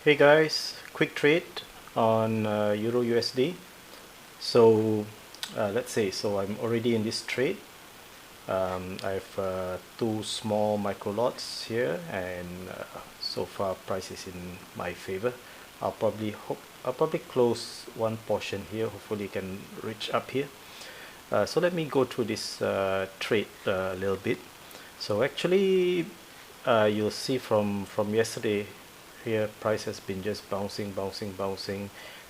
Hey guys, quick trade on Euro USD. So let's say, I'm already in this trade. I have two small micro lots here, and so far price is in my favor. I'll probably close one portion here. Hopefully, can reach up here. So let me go through this trade a little bit. So actually, you'll see from yesterday here, price has been just bouncing,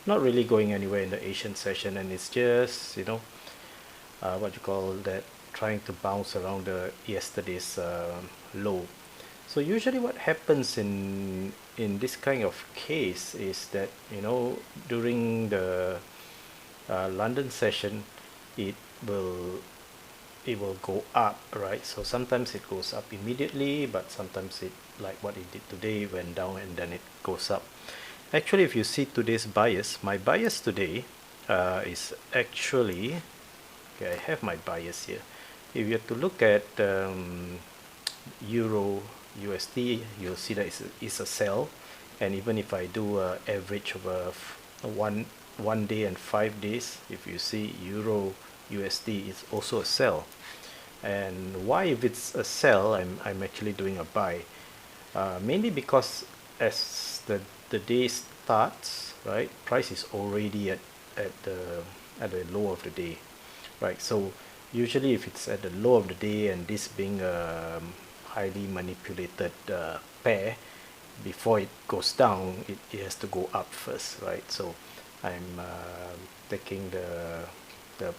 not really going anywhere in the Asian session, and it's just what you call that, trying to bounce around the yesterday's low. So usually what happens in this kind of case is that during the London session, it will it will go up, right? So sometimes it goes up immediately, but sometimes it, like what it did today, went down and then it goes up. Actually, if you see today's bias, my bias today is actually, okay, I have my bias here. If you have to look at Euro USD, you'll see that it's a sell. And even if I do an average of one day and 5 days, if you see Euro USD is also a sell. And why, if it's a sell, I'm actually doing a buy? Mainly because as the day starts, right, price is already at the low of the day, right? So usually if it's at the low of the day, and this being a highly manipulated pair, before it goes down, it has to go up first, right? So I'm taking the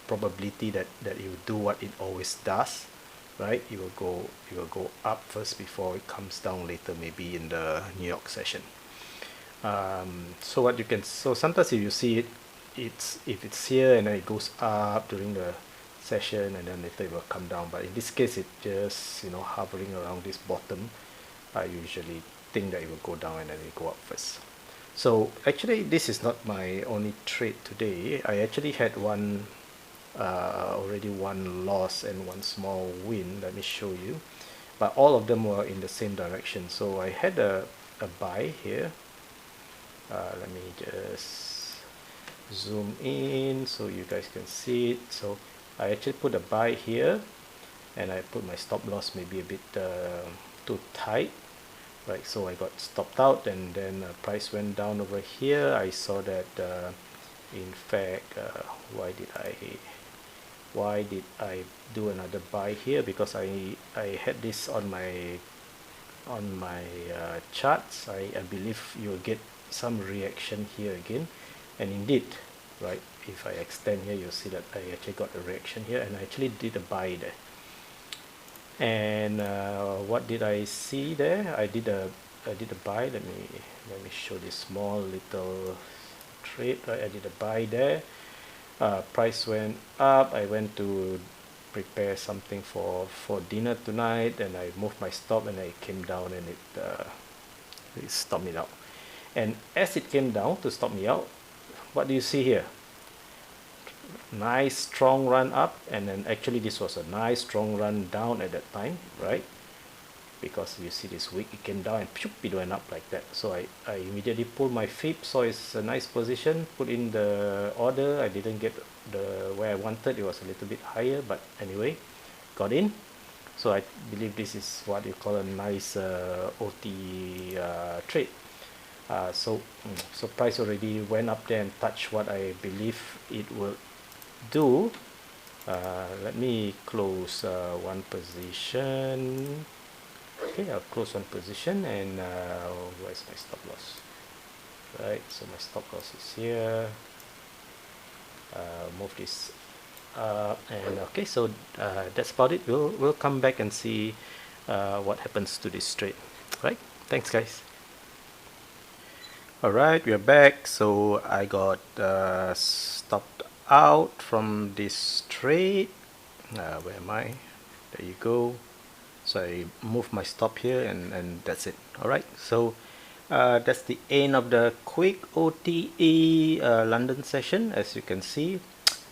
probability that it will do what it always does, right? It will go up first before it comes down later, maybe in the New York session. So sometimes if you see it, if it's here and then it goes up during the session, and then later it will come down. But in this case, it just hovering around this bottom. I usually think that it will go down and then it go up first. So actually, this is not my only trade today. I actually had already one loss and one small win. Let me show you. But all of them were in the same direction. So I had a buy here. Let me just zoom in so you guys can see it. So I actually put a buy here, and I put my stop loss maybe a bit too tight, right? So I got stopped out, and then price went down over here. I saw that in fact, why did I do another buy here? Because I had this on my charts. I believe you'll get some reaction here again, and indeed, right, if I extend here, you'll see that I actually got a reaction here, and I actually did a buy there. And what did I see there? I did a buy. Let me show this small little trade, right? I did a buy there. Price went up. I went to prepare something for dinner tonight, and I moved my stop, and I came down, and it stopped me out. And as it came down to stop me out, what do you see here? Nice strong run up, and then actually this was a nice strong run down at that time, right? Because you see this wick, it came down and it went up like that. So I immediately pulled my FIB, so it's a nice position, put in the order. I didn't get the where I wanted, it was a little bit higher, but anyway, got in. So I believe this is what you call a nice OTE trade. So price already went up there and touched what I believe it will do. Let me close one position. Okay, I'll close one position, and where's my stop loss? Right, so my stop loss is here. Move this up, and okay, so that's about it. We'll come back and see what happens to this trade. Right, thanks guys. Alright, we are back. So I got stopped out from this trade. Where am I? There you go. So I move my stop here, and that's it. Alright, so that's the end of the quick OTE London session. As you can see,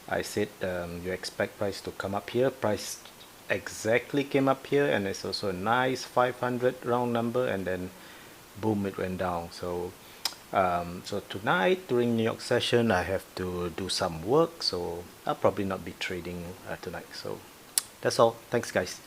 I said you expect price to come up here. Price exactly came up here, and it's also a nice 500 round number, and then boom, it went down. So So tonight during New York session, I have to do some work, so I'll probably not be trading tonight. So that's all. Thanks, guys.